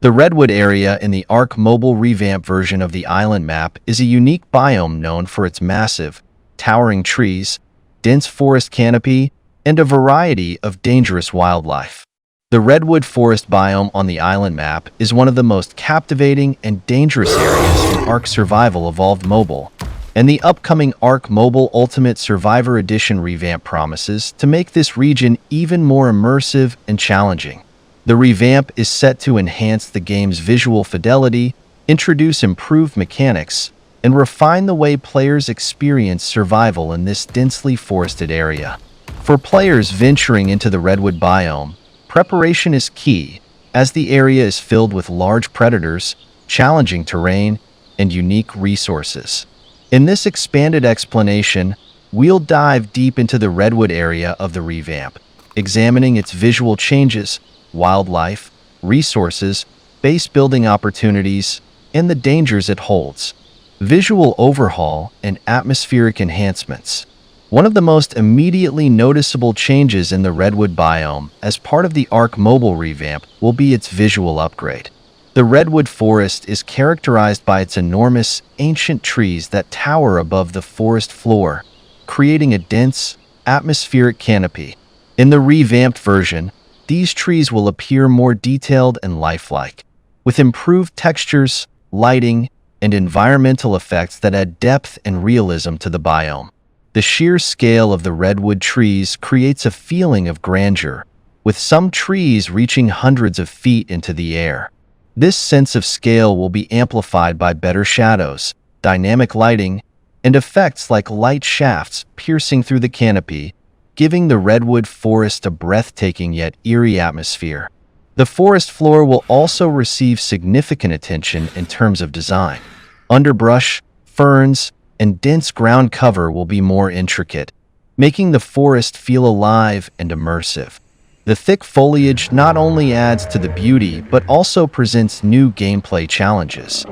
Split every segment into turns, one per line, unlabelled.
The Redwood Area in the ARK Mobile Revamp version of the island map is a unique biome known for its massive, towering trees, dense forest canopy, and a variety of dangerous wildlife. The Redwood Forest biome on the island map is one of the most captivating and dangerous areas in ARK Survival Evolved Mobile, and the upcoming ARK Mobile Ultimate Survivor Edition revamp promises to make this region even more immersive and challenging. The revamp is set to enhance the game's visual fidelity, introduce improved mechanics, and refine the way players experience survival in this densely forested area. For players venturing into the Redwood biome, preparation is key, as the area is filled with large predators, challenging terrain, and unique resources. In this expanded explanation, we'll dive deep into the Redwood area of the revamp, examining its visual changes, wildlife, resources, base building opportunities, and the dangers it holds. Visual overhaul and atmospheric enhancements. One of the most immediately noticeable changes in the Redwood biome as part of the ARK Mobile revamp will be its visual upgrade. The Redwood Forest is characterized by its enormous, ancient trees that tower above the forest floor, creating a dense, atmospheric canopy. In the revamped version, these trees will appear more detailed and lifelike, with improved textures, lighting, and environmental effects that add depth and realism to the biome. The sheer scale of the redwood trees creates a feeling of grandeur, with some trees reaching hundreds of feet into the air. This sense of scale will be amplified by better shadows, dynamic lighting, and effects like light shafts piercing through the canopy, giving the redwood forest a breathtaking yet eerie atmosphere. The forest floor will also receive significant attention in terms of design. Underbrush, ferns, and dense ground cover will be more intricate, making the forest feel alive and immersive. The thick foliage not only adds to the beauty but also presents new gameplay challenges.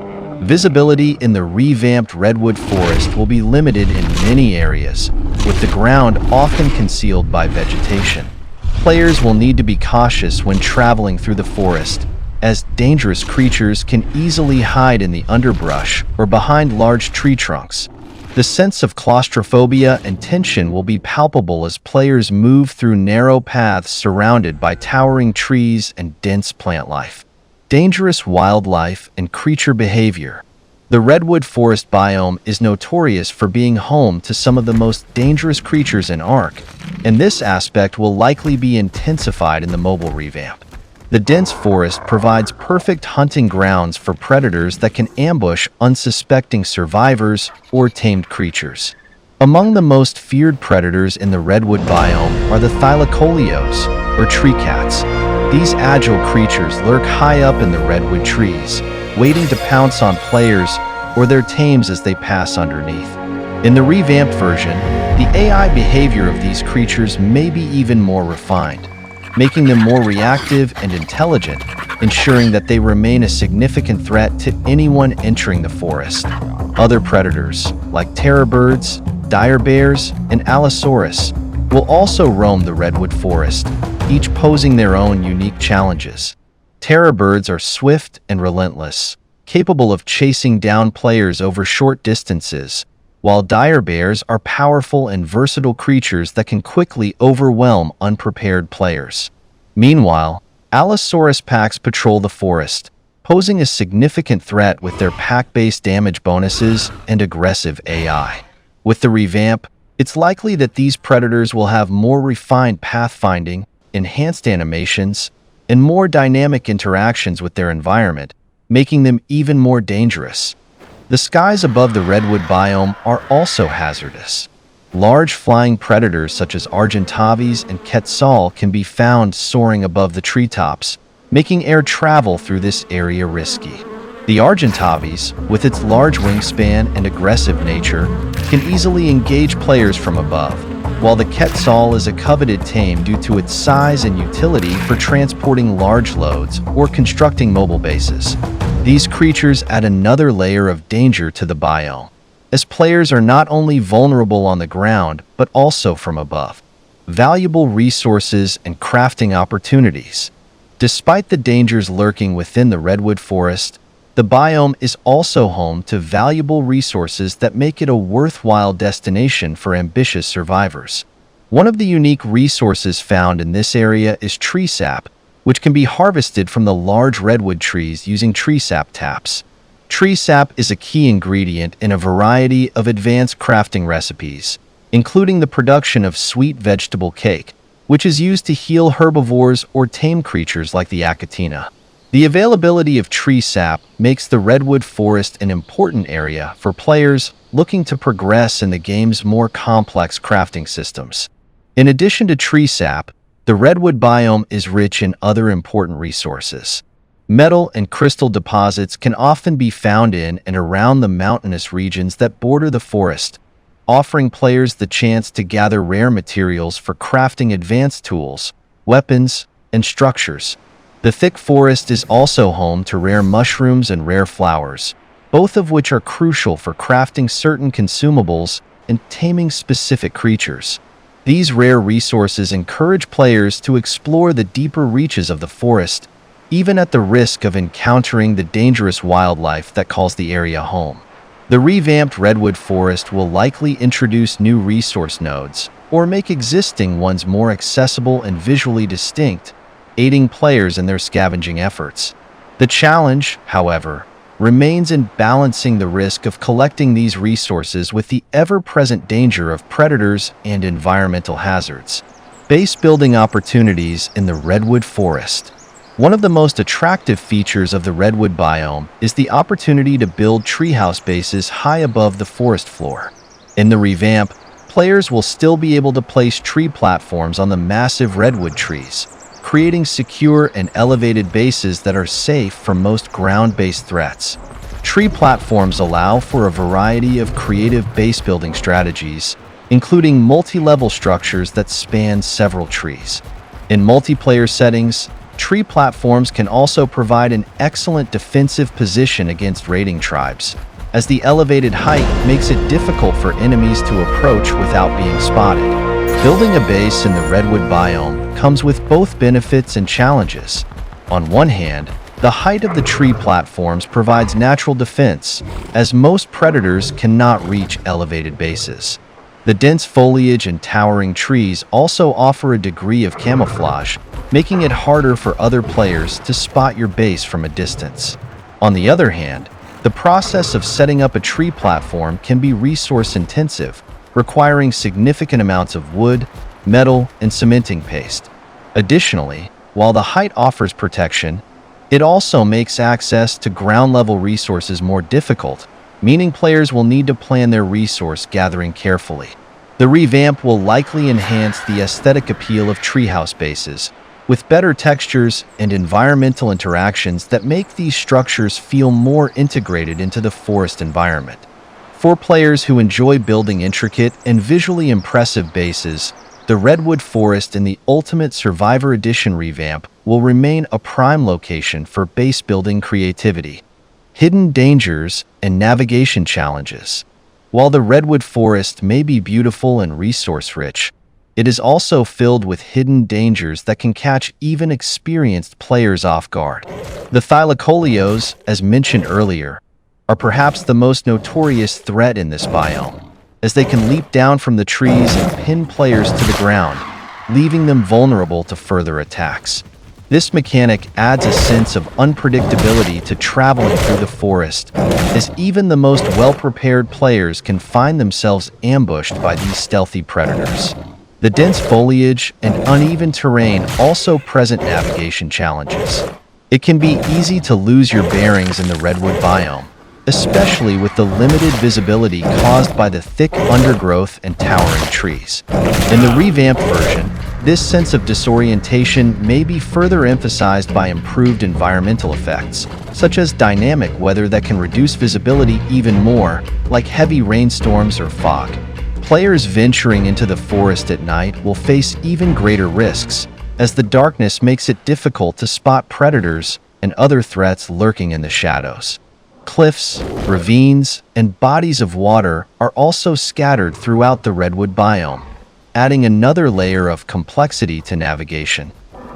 Visibility in the revamped redwood forest will be limited in many areas, with the ground often concealed by vegetation. Players will need to be cautious when traveling through the forest, as dangerous creatures can easily hide in the underbrush or behind large tree trunks. The sense of claustrophobia and tension will be palpable as players move through narrow paths surrounded by towering trees and dense plant life. Dangerous wildlife and creature behavior. The Redwood Forest biome is notorious for being home to some of the most dangerous creatures in ARK, and this aspect will likely be intensified in the mobile revamp. The dense forest provides perfect hunting grounds for predators that can ambush unsuspecting survivors or tamed creatures. Among the most feared predators in the redwood biome are the thylacoleos, or tree cats. These agile creatures lurk high up in the redwood trees, waiting to pounce on players or their tames as they pass underneath. In the revamped version, the AI behavior of these creatures may be even more refined, making them more reactive and intelligent, ensuring that they remain a significant threat to anyone entering the forest. Other predators, like terror birds, dire bears, and allosaurus, will also roam the redwood forest, each posing their own unique challenges. Terror birds are swift and relentless, capable of chasing down players over short distances, while dire bears are powerful and versatile creatures that can quickly overwhelm unprepared players. Meanwhile, allosaurus packs patrol the forest, posing a significant threat with their pack-based damage bonuses and aggressive AI. With the revamp, it's likely that these predators will have more refined pathfinding, enhanced animations, and more dynamic interactions with their environment, making them even more dangerous. The skies above the redwood biome are also hazardous. Large flying predators such as Argentavis and Quetzal can be found soaring above the treetops, making air travel through this area risky. The Argentavis, with its large wingspan and aggressive nature, can easily engage players from above, while the Quetzal is a coveted tame due to its size and utility for transporting large loads or constructing mobile bases. These creatures add another layer of danger to the biome, as players are not only vulnerable on the ground but also from above. Valuable resources and crafting opportunities. Despite the dangers lurking within the redwood forest, the biome is also home to valuable resources that make it a worthwhile destination for ambitious survivors. One of the unique resources found in this area is tree sap, which can be harvested from the large redwood trees using tree sap taps. Tree sap is a key ingredient in a variety of advanced crafting recipes, including the production of sweet vegetable cake, which is used to heal herbivores or tame creatures like the achatina. The availability of tree sap makes the redwood forest an important area for players looking to progress in the game's more complex crafting systems. In addition to tree sap, the redwood biome is rich in other important resources. Metal and crystal deposits can often be found in and around the mountainous regions that border the forest, offering players the chance to gather rare materials for crafting advanced tools, weapons, and structures. The thick forest is also home to rare mushrooms and rare flowers, both of which are crucial for crafting certain consumables and taming specific creatures. These rare resources encourage players to explore the deeper reaches of the forest, even at the risk of encountering the dangerous wildlife that calls the area home. The revamped redwood forest will likely introduce new resource nodes or make existing ones more accessible and visually distinct, aiding players in their scavenging efforts. The challenge, however, remains in balancing the risk of collecting these resources with the ever-present danger of predators and environmental hazards. Base building opportunities in the redwood forest. One of the most attractive features of the redwood biome is the opportunity to build treehouse bases high above the forest floor. In the revamp, players will still be able to place tree platforms on the massive redwood trees, creating secure and elevated bases that are safe from most ground-based threats. Tree platforms allow for a variety of creative base-building strategies, including multi-level structures that span several trees. In multiplayer settings, tree platforms can also provide an excellent defensive position against raiding tribes, as the elevated height makes it difficult for enemies to approach without being spotted. Building a base in the redwood biome comes with both benefits and challenges. On one hand, the height of the tree platforms provides natural defense, as most predators cannot reach elevated bases. The dense foliage and towering trees also offer a degree of camouflage, making it harder for other players to spot your base from a distance. On the other hand, the process of setting up a tree platform can be resource-intensive, requiring significant amounts of wood, metal, and cementing paste. Additionally, while the height offers protection, it also makes access to ground-level resources more difficult, meaning players will need to plan their resource gathering carefully. The revamp will likely enhance the aesthetic appeal of treehouse bases, with better textures and environmental interactions that make these structures feel more integrated into the forest environment. For players who enjoy building intricate and visually impressive bases, the Redwood Forest in the Ultimate Survivor Edition revamp will remain a prime location for base-building creativity. Hidden dangers and navigation challenges. While the Redwood Forest may be beautiful and resource-rich, it is also filled with hidden dangers that can catch even experienced players off guard. The Thylacoleos, as mentioned earlier, are perhaps the most notorious threat in this biome, as they can leap down from the trees and pin players to the ground, leaving them vulnerable to further attacks. This mechanic adds a sense of unpredictability to traveling through the forest, as even the most well-prepared players can find themselves ambushed by these stealthy predators. The dense foliage and uneven terrain also present navigation challenges. It can be easy to lose your bearings in the redwood biome, especially with the limited visibility caused by the thick undergrowth and towering trees. In the revamped version, this sense of disorientation may be further emphasized by improved environmental effects, such as dynamic weather that can reduce visibility even more, like heavy rainstorms or fog. Players venturing into the forest at night will face even greater risks, as the darkness makes it difficult to spot predators and other threats lurking in the shadows. Cliffs, ravines, and bodies of water are also scattered throughout the redwood biome, adding another layer of complexity to navigation.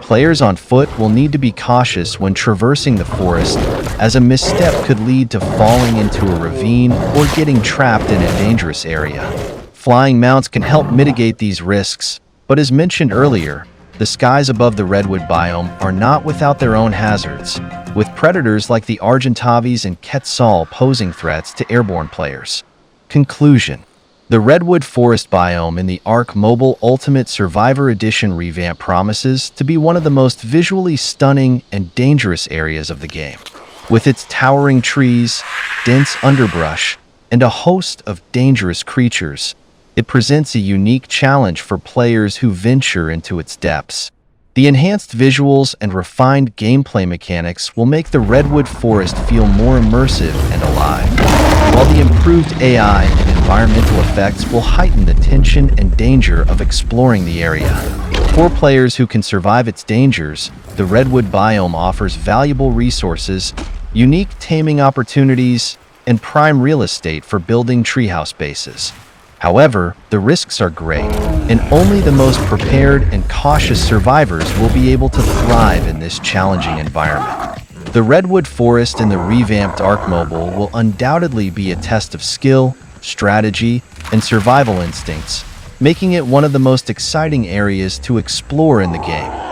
Players on foot will need to be cautious when traversing the forest, as a misstep could lead to falling into a ravine or getting trapped in a dangerous area. Flying mounts can help mitigate these risks, but as mentioned earlier, the skies above the Redwood biome are not without their own hazards, with predators like the Argentavis and Quetzal posing threats to airborne players. Conclusion: the Redwood Forest biome in the ARK Mobile Ultimate Survivor Edition revamp promises to be one of the most visually stunning and dangerous areas of the game. With its towering trees, dense underbrush, and a host of dangerous creatures, it presents a unique challenge for players who venture into its depths. The enhanced visuals and refined gameplay mechanics will make the Redwood Forest feel more immersive and alive, while the improved AI and environmental effects will heighten the tension and danger of exploring the area. For players who can survive its dangers, the Redwood biome offers valuable resources, unique taming opportunities, and prime real estate for building treehouse bases. However, the risks are great, and only the most prepared and cautious survivors will be able to thrive in this challenging environment. The Redwood Forest in the revamped ARK Mobile will undoubtedly be a test of skill, strategy, and survival instincts, making it one of the most exciting areas to explore in the game.